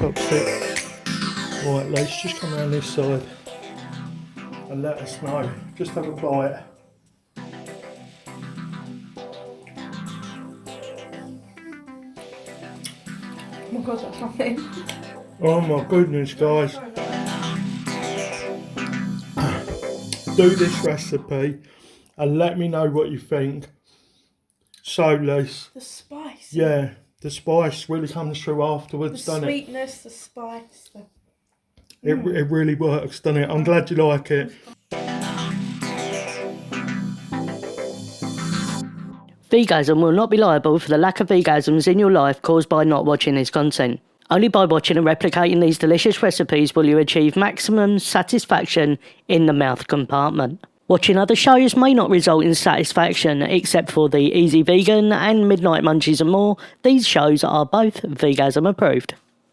chopstick. Right, let's just come around this side and let us know. Just have a bite. Oh my god, that's nothing. Oh my goodness, guys. Do this recipe and let me know what you think. So, Liz. The spice. Yeah, the spice really comes through afterwards, doesn't it? The sweetness, the spice. It really works, doesn't it? I'm glad you like it. VGASM will not be liable for the lack of VGASMs in your life caused by not watching this content. Only by watching and replicating these delicious recipes will you achieve maximum satisfaction in the mouth compartment. Watching other shows may not result in satisfaction, except for the Easy Vegan and Midnight Munchies and more. These shows are both VGASM approved.